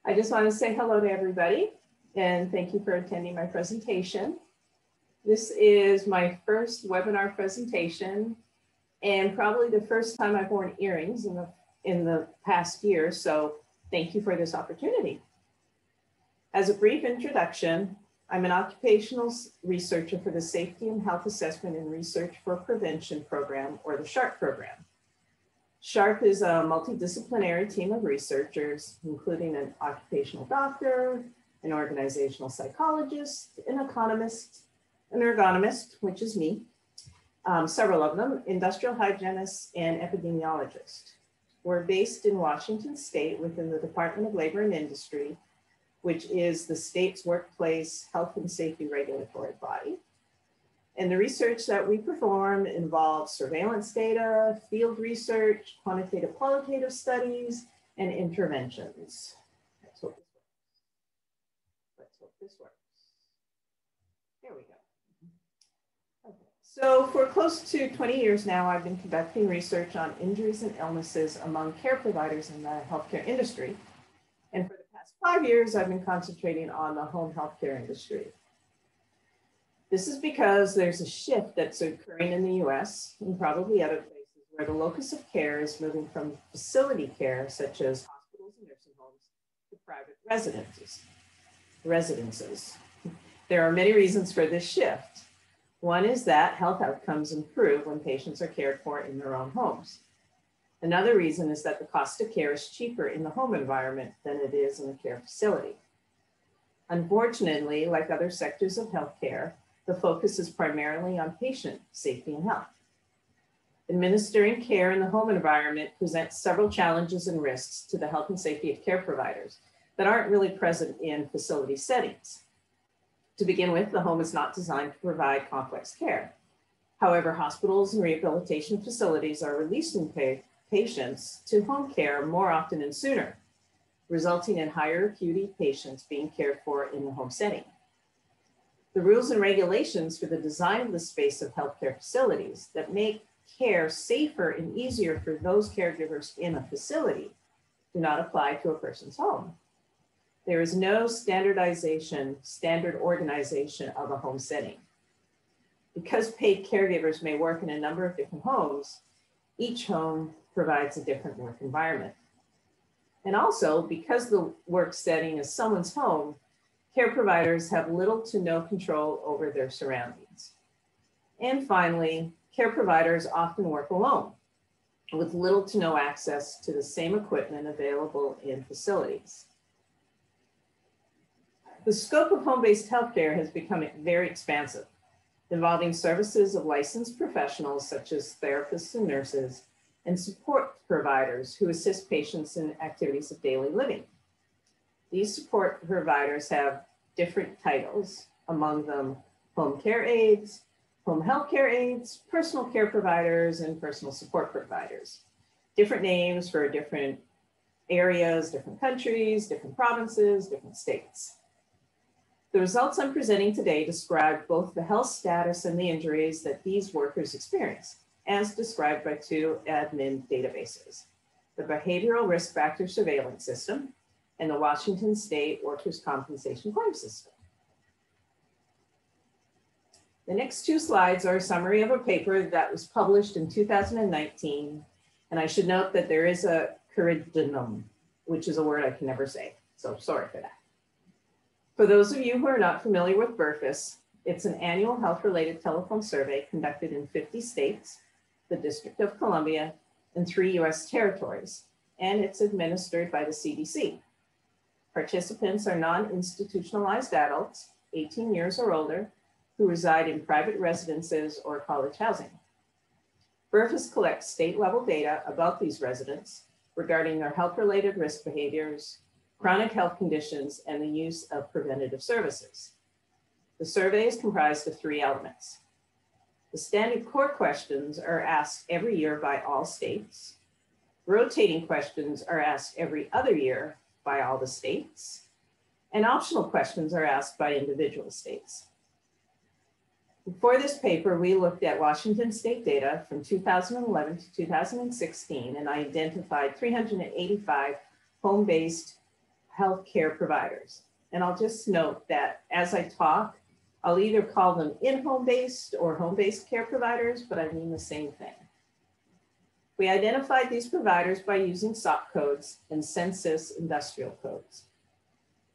I just want to say hello to everybody and thank you for attending my presentation. This is my first webinar presentation and probably the first time I've worn earrings in the past year, so thank you for this opportunity. As a brief introduction, I'm an occupational researcher for the Safety and Health Assessment and Research for Prevention program, or the SHARP program. SHARP is a multidisciplinary team of researchers, including an occupational doctor, an organizational psychologist, an economist, an ergonomist, which is me, several of them, industrial hygienists, and epidemiologists. We're based in Washington State within the Department of Labor and Industry, which is the state's workplace health and safety regulatory body. And the research that we perform involves surveillance data, field research, quantitative qualitative studies, and interventions. Let's hope this works. Let's hope this works. There we go. Okay. So for close to 20 years now, I've been conducting research on injuries and illnesses among care providers in the healthcare industry. And for the past 5 years, I've been concentrating on the home healthcare industry. This is because there's a shift that's occurring in the US and probably other places where the locus of care is moving from facility care, such as hospitals and nursing homes, to private residences. There are many reasons for this shift. One is that health outcomes improve when patients are cared for in their own homes. Another reason is that the cost of care is cheaper in the home environment than it is in a care facility. Unfortunately, like other sectors of healthcare, the focus is primarily on patient safety and health. Administering care in the home environment presents several challenges and risks to the health and safety of care providers that aren't really present in facility settings. To begin with, the home is not designed to provide complex care. However, hospitals and rehabilitation facilities are releasing patients to home care more often and sooner, resulting in higher acuity patients being cared for in the home setting. The rules and regulations for the design of the space of healthcare facilities that make care safer and easier for those caregivers in a facility do not apply to a person's home. There is no standard organization of a home setting. Because paid caregivers may work in a number of different homes, each home provides a different work environment. And also, because the work setting is someone's home, care providers have little to no control over their surroundings. And finally, care providers often work alone with little to no access to the same equipment available in facilities. The scope of home-based healthcare has become very expansive, involving services of licensed professionals such as therapists and nurses, and support providers who assist patients in activities of daily living. These support providers have different titles, among them home care aides, home health care aides, personal care providers, and personal support providers. Different names for different areas, different countries, different provinces, different states. The results I'm presenting today describe both the health status and the injuries that these workers experience, as described by two admin databases, the Behavioral Risk Factor Surveillance System and the Washington State Workers' Compensation Claim System. The next two slides are a summary of a paper that was published in 2019, and I should note that there is a corrigendum, which is a word I can never say, so sorry for that. For those of you who are not familiar with BRFSS, it's an annual health-related telephone survey conducted in 50 states, the District of Columbia, and 3 US territories, and it's administered by the CDC. Participants are non-institutionalized adults, 18 years or older, who reside in private residences or college housing. BRFSS collects state-level data about these residents regarding their health-related risk behaviors, chronic health conditions, and the use of preventative services. The survey is comprised of 3 elements. The standard core questions are asked every year by all states. Rotating questions are asked every other year by all the states, and optional questions are asked by individual states. For this paper, we looked at Washington state data from 2011 to 2016 and identified 385 home-based healthcare providers. And I'll just note that as I talk, I'll either call them in-home-based or home-based care providers, but I mean the same thing. We identified these providers by using SOC codes and census industrial codes.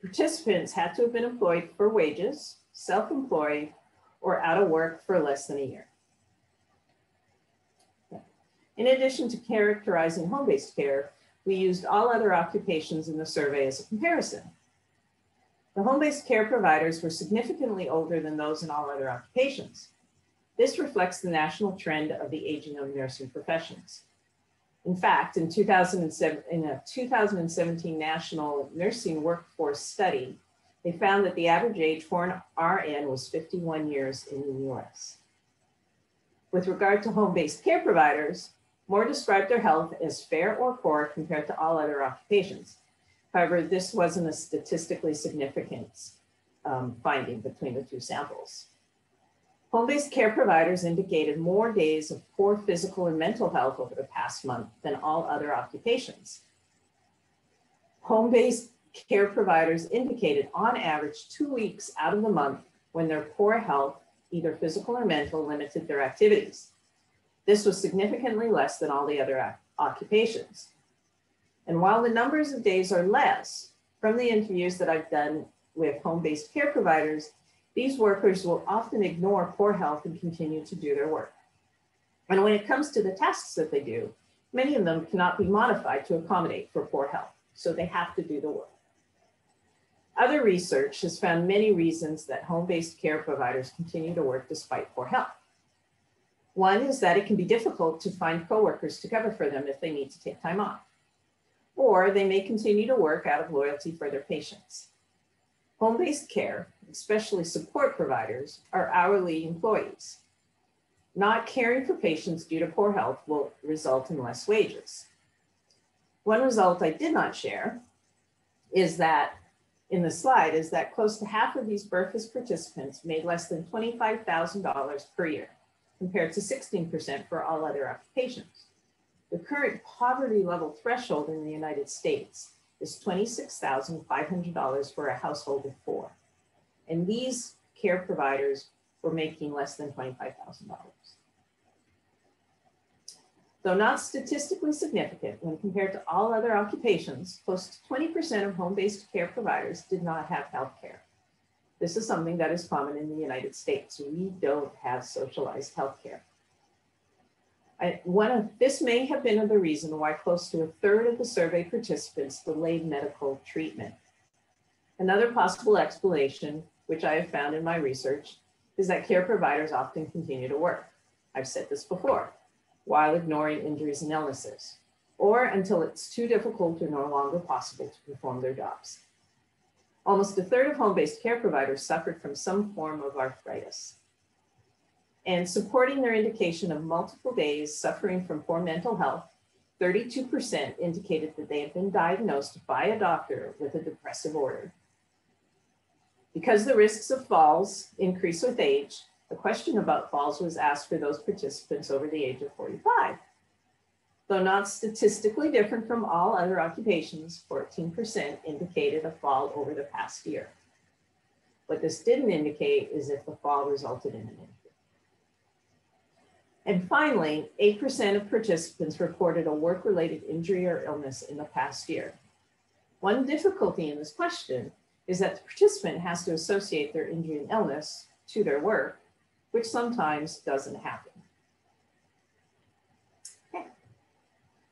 Participants had to have been employed for wages, self-employed, or out of work for less than a year. In addition to characterizing home-based care, we used all other occupations in the survey as a comparison. The home-based care providers were significantly older than those in all other occupations. This reflects the national trend of the aging of nursing professions. In fact, in a 2017 National Nursing Workforce Study, they found that the average age for an RN was 51 years in the US. With regard to home-based care providers, more described their health as fair or poor compared to all other occupations. However, this wasn't a statistically significant finding between the two samples. Home-based care providers indicated more days of poor physical and mental health over the past month than all other occupations. Home-based care providers indicated on average 2 weeks out of the month when their poor health, either physical or mental, limited their activities. This was significantly less than all the other occupations. And while the numbers of days are less, from the interviews that I've done with home-based care providers, these workers will often ignore poor health and continue to do their work. And when it comes to the tasks that they do, many of them cannot be modified to accommodate for poor health, so they have to do the work. Other research has found many reasons that home-based care providers continue to work despite poor health. One is that it can be difficult to find coworkers to cover for them if they need to take time off, or they may continue to work out of loyalty for their patients. Home-based care, especially support providers, are hourly employees. Not caring for patients due to poor health will result in less wages. One result I did not share is that in the slide is that close to half of these BRFSS participants made less than $25,000 per year, compared to 16% for all other occupations. The current poverty level threshold in the United States is $26,500 for a household of 4. And these care providers were making less than $25,000. Though not statistically significant when compared to all other occupations, close to 20% of home-based care providers did not have health care. This is something that is common in the United States. We don't have socialized health care. This may have been the reason why close to a third of the survey participants delayed medical treatment. Another possible explanation, which I have found in my research, is that care providers often continue to work. I've said this before, while ignoring injuries and illnesses, or until it's too difficult or no longer possible to perform their jobs. Almost a third of home-based care providers suffered from some form of arthritis. And supporting their indication of multiple days suffering from poor mental health, 32% indicated that they had been diagnosed by a doctor with a depressive order. Because the risks of falls increase with age, a question about falls was asked for those participants over the age of 45. Though not statistically different from all other occupations, 14% indicated a fall over the past year. What this didn't indicate is if the fall resulted in an injury. And finally, 8% of participants reported a work-related injury or illness in the past year. One difficulty in this question is that the participant has to associate their injury and illness to their work, which sometimes doesn't happen. Okay.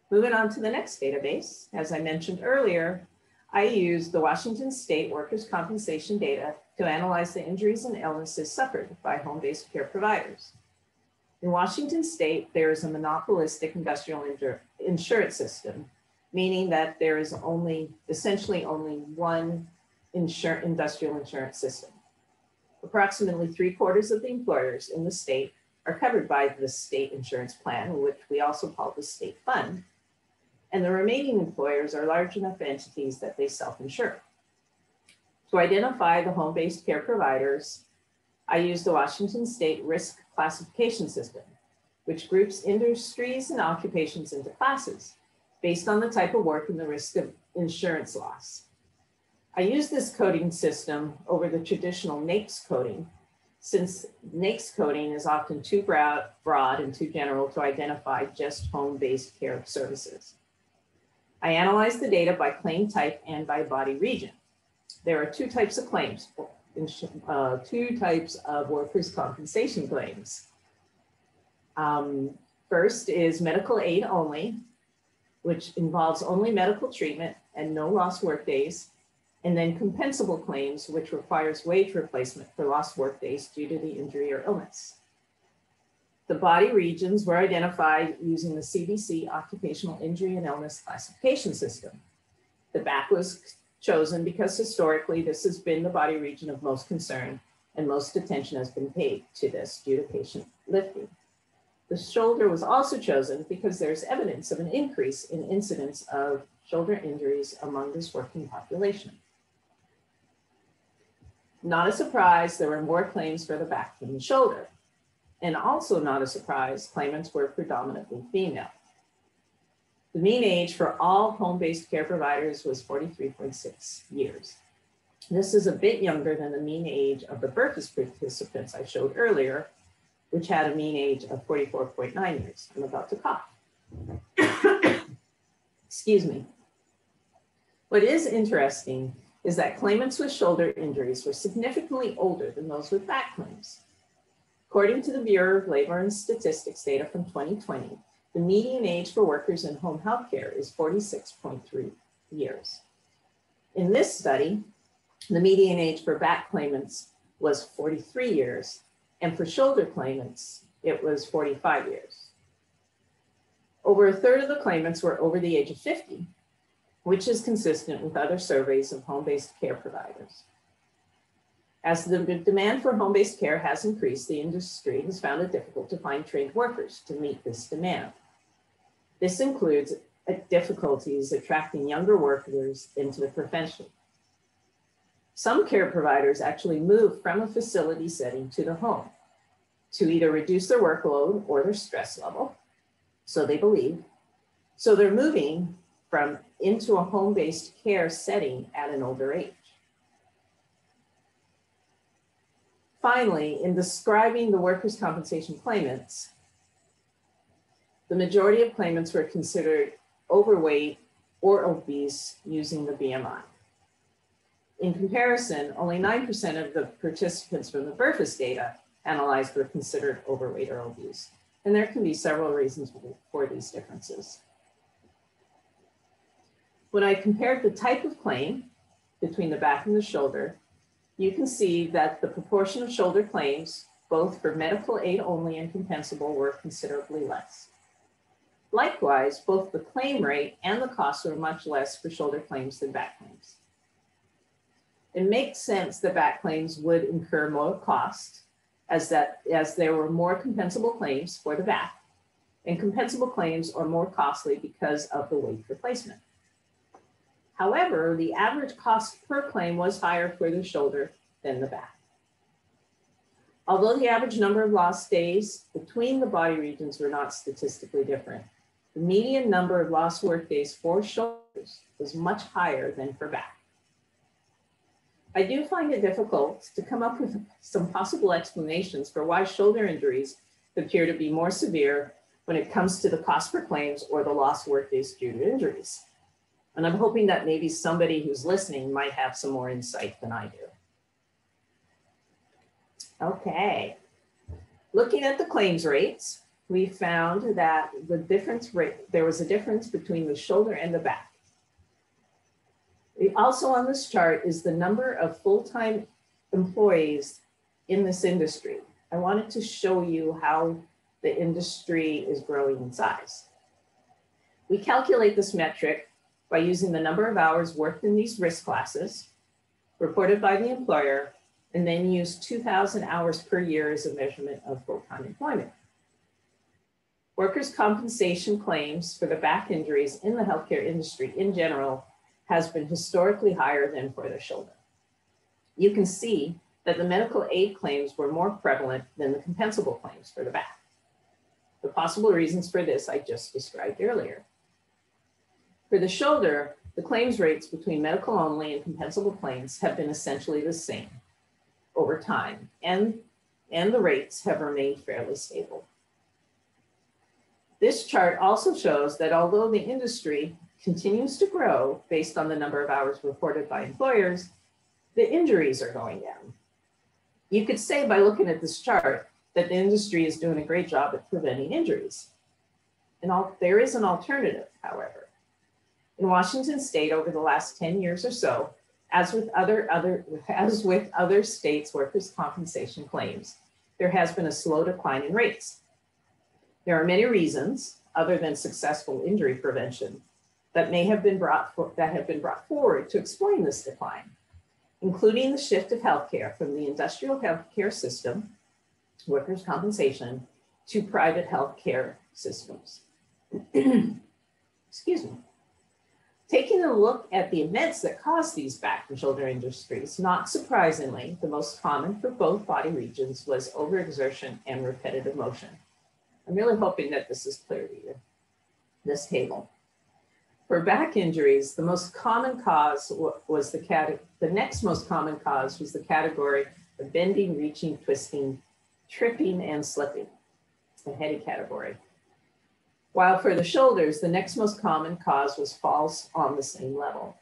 Moving on to the next database. As I mentioned earlier, I used the Washington State Workers' Compensation data to analyze the injuries and illnesses suffered by home-based care providers. In Washington State, there is a monopolistic industrial insurance system, meaning that there is essentially only one industrial insurance system. Approximately 3/4 of the employers in the state are covered by the state insurance plan, which we also call the state fund. And the remaining employers are large enough entities that they self-insure. To identify the home-based care providers, I used the Washington State Risk Classification System, which groups industries and occupations into classes based on the type of work and the risk of insurance loss. I use this coding system over the traditional NAICS coding, since NAICS coding is often too broad and too general to identify just home-based care services. I analyze the data by claim type and by body region. There are two types of claims, two types of workers' compensation claims. First is medical aid only, which involves only medical treatment and no lost work days, and then compensable claims, which requires wage replacement for lost work days due to the injury or illness. The body regions were identified using the CDC Occupational Injury and Illness Classification System. The back was chosen because historically this has been the body region of most concern, and most attention has been paid to this due to patient lifting. The shoulder was also chosen because there's evidence of an increase in incidence of shoulder injuries among this working population. Not a surprise, there were more claims for the back than the shoulder. And also not a surprise, claimants were predominantly female. The mean age for all home-based care providers was 43.6 years. This is a bit younger than the mean age of the BRFSS participants I showed earlier, which had a mean age of 44.9 years. I'm about to cough. Excuse me. What is interesting is that claimants with shoulder injuries were significantly older than those with back claims. According to the Bureau of Labor and Statistics data from 2020, the median age for workers in home health care is 46.3 years. In this study, the median age for back claimants was 43 years, and for shoulder claimants, it was 45 years. Over a third of the claimants were over the age of 50, which is consistent with other surveys of home-based care providers. As the demand for home-based care has increased, the industry has found it difficult to find trained workers to meet this demand. This includes difficulties attracting younger workers into the profession. Some care providers actually move from a facility setting to the home to either reduce their workload or their stress level, so they believe. So they're moving into a home-based care setting at an older age. Finally, in describing the workers' compensation claimants, the majority of claimants were considered overweight or obese using the BMI. In comparison, only 9% of the participants from the BRFSS data analyzed were considered overweight or obese, and there can be several reasons for these differences. When I compared the type of claim between the back and the shoulder, you can see that the proportion of shoulder claims, both for medical aid only and compensable, were considerably less. Likewise, both the claim rate and the costs were much less for shoulder claims than back claims. It makes sense that back claims would incur more cost as there were more compensable claims for the back, and compensable claims are more costly because of the wage replacement. However, the average cost per claim was higher for the shoulder than the back. Although the average number of lost days between the body regions were not statistically different, the median number of lost work days for shoulders was much higher than for back. I do find it difficult to come up with some possible explanations for why shoulder injuries appear to be more severe when it comes to the cost per claims or the lost work days due to injuries. And I'm hoping that maybe somebody who's listening might have some more insight than I do. Okay, looking at the claims rates, we found that there was a difference between the shoulder and the back. Also on this chart is the number of full-time employees in this industry. I wanted to show you how the industry is growing in size. We calculate this metric by using the number of hours worked in these risk classes, reported by the employer, and then use 2,000 hours per year as a measurement of full-time employment. Workers' compensation claims for the back injuries in the healthcare industry in general has been historically higher than for the shoulder. You can see that the medical aid claims were more prevalent than the compensable claims for the back. The possible reasons for this I just described earlier. For the shoulder, the claims rates between medical only and compensable claims have been essentially the same over time, and the rates have remained fairly stable. This chart also shows that although the industry continues to grow based on the number of hours reported by employers, the injuries are going down. You could say by looking at this chart that the industry is doing a great job at preventing injuries. And there is an alternative, however. In Washington state over the last 10 years or so, as with other states' workers' compensation claims, there has been a slow decline in rates. There are many reasons, other than successful injury prevention, that have been brought forward to explain this decline, including the shift of healthcare from the industrial healthcare system, workers' compensation, to private healthcare systems. Excuse me. Taking a look at the events that cause these back and shoulder injuries, not surprisingly, the most common for both body regions was overexertion and repetitive motion. I'm really hoping that this is clear to you, this table. For back injuries, the most common cause was the next most common cause was the category of bending, reaching, twisting, tripping, and slipping, the heady category. While for the shoulders, the next most common cause was falls on the same level.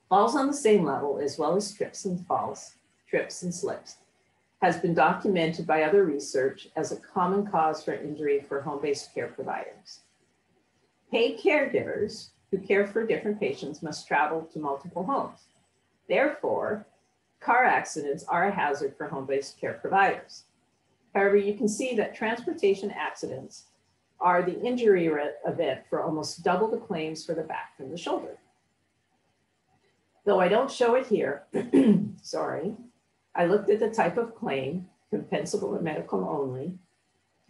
Falls on the same level, as well as trips and falls, trips and slips, has been documented by other research as a common cause for injury for home-based care providers. Paid caregivers who care for different patients must travel to multiple homes. Therefore, car accidents are a hazard for home-based care providers. However, you can see that transportation accidents are the injury event for almost double the claims for the back and the shoulder. Though I don't show it here, sorry, I looked at the type of claim, compensable and medical only,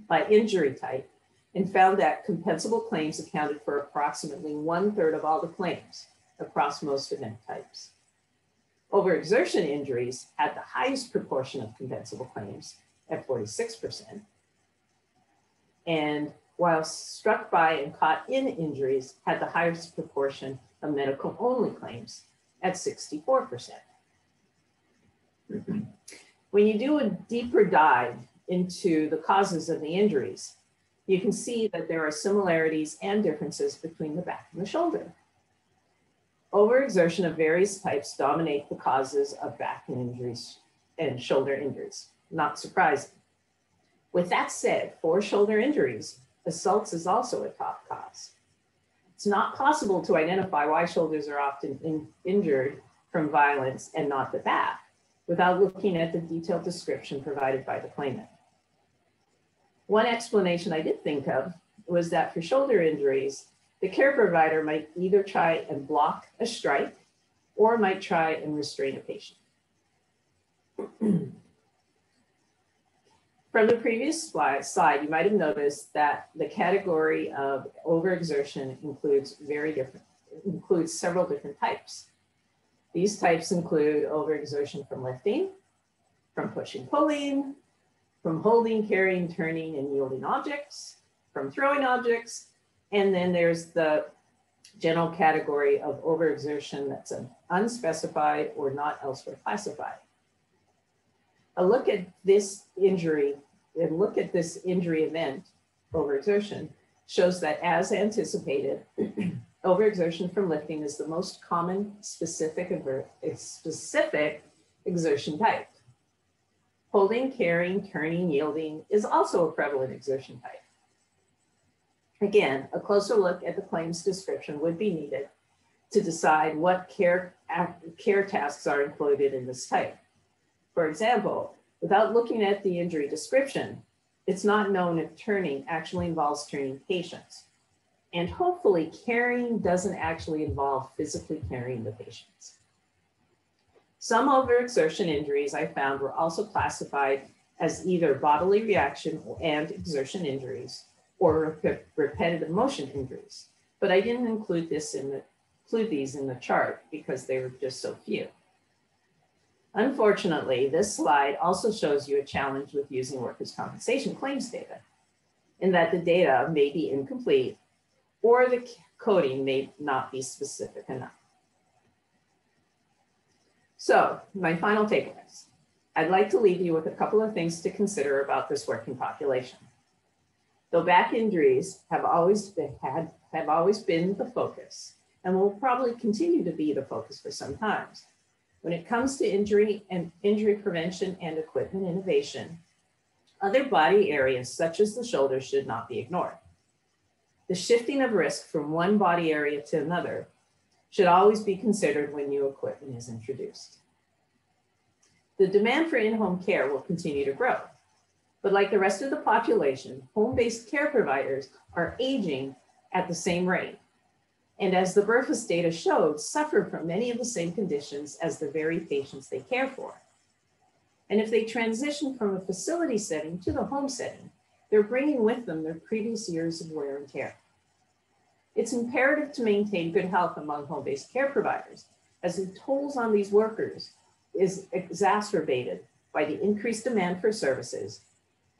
by injury type, and found that compensable claims accounted for approximately 1/3 of all the claims across most event types. Overexertion injuries had the highest proportion of compensable claims at 46%. And while struck by and caught in injuries had the highest proportion of medical only claims at 64%. When you do a deeper dive into the causes of the injuries, you can see that there are similarities and differences between the back and the shoulder. Overexertion of various types dominate the causes of back injuries and shoulder injuries, not surprising. With that said, for shoulder injuries, assaults is also a top cause. It's not possible to identify why shoulders are often injured from violence and not the back without looking at the detailed description provided by the claimant. One explanation I did think of was that for shoulder injuries, the care provider might either try and block a strike or might try and restrain a patient. From the previous slide, you might have noticed that the category of overexertion includes several different types. These types include overexertion from lifting, from pushing, pulling, from holding, carrying, turning, and yielding objects, from throwing objects, and then there's the general category of overexertion that's unspecified or not elsewhere classified. A look at this injury event, overexertion, shows that as anticipated, overexertion from lifting is the most common specific exertion type. Holding, carrying, turning, yielding is also a prevalent exertion type. Again, a closer look at the claims description would be needed to decide what care tasks are included in this type. For example, without looking at the injury description, it's not known if turning actually involves turning patients. And hopefully carrying doesn't actually involve physically carrying the patients. Some overexertion injuries I found were also classified as either bodily reaction and exertion injuries or repetitive motion injuries, but I didn't include these in the chart because they were just so few. Unfortunately, this slide also shows you a challenge with using workers' compensation claims data, in that the data may be incomplete or the coding may not be specific enough. So my final takeaways. I'd like to leave you with a couple of things to consider about this working population. Though back injuries have always been the focus and will probably continue to be the focus for some time, when it comes to injury prevention and equipment innovation, other body areas such as the shoulder should not be ignored. The shifting of risk from one body area to another should always be considered when new equipment is introduced. The demand for in-home care will continue to grow, but like the rest of the population, home-based care providers are aging at the same rate. And as the BRFSS data showed, suffer from many of the same conditions as the very patients they care for. And if they transition from a facility setting to the home setting, they're bringing with them their previous years of wear and tear. It's imperative to maintain good health among home-based care providers, as the tolls on these workers is exacerbated by the increased demand for services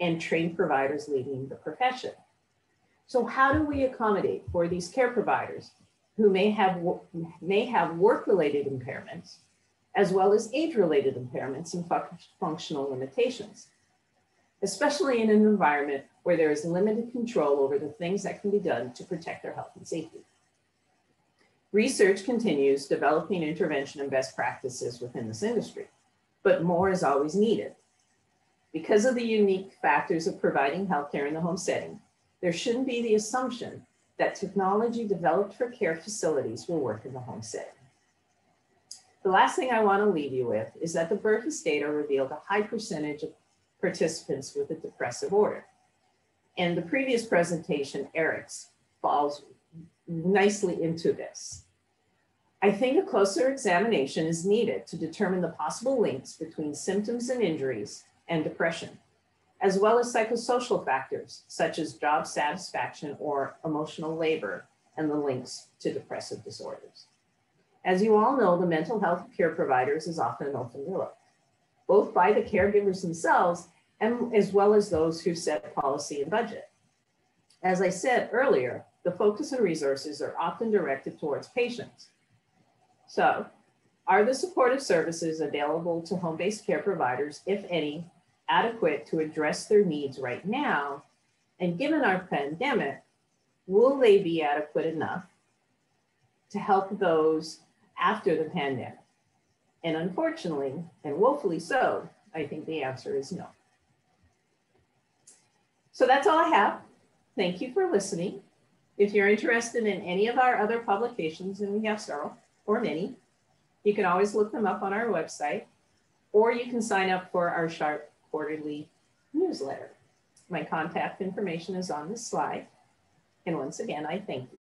and trained providers leaving the profession. So how do we accommodate for these care providers who may have work-related impairments, as well as age-related impairments and functional limitations, especially in an environment where there is limited control over the things that can be done to protect their health and safety? Research continues developing intervention and best practices within this industry, but more is always needed. Because of the unique factors of providing healthcare in the home setting, there shouldn't be the assumption that technology developed for care facilities will work in the home setting. The last thing I want to leave you with is that the BRFSS data revealed a high percentage of participants with a depressive order. And the previous presentation, Eric's, falls nicely into this. I think a closer examination is needed to determine the possible links between symptoms and injuries and depression, as well as psychosocial factors such as job satisfaction or emotional labor and the links to depressive disorders. As you all know, the mental health of care providers is often overlooked, both by the caregivers themselves and as well as those who set policy and budget. As I said earlier, the focus and resources are often directed towards patients. So, are the supportive services available to home-based care providers, if any, adequate to address their needs right now? And given our pandemic, will they be adequate enough to help those after the pandemic? And unfortunately, and woefully so, I think the answer is no. So that's all I have. Thank you for listening. If you're interested in any of our other publications, and we have several or many, you can always look them up on our website, or you can sign up for our Sharp quarterly newsletter. My contact information is on this slide. And once again, I thank you.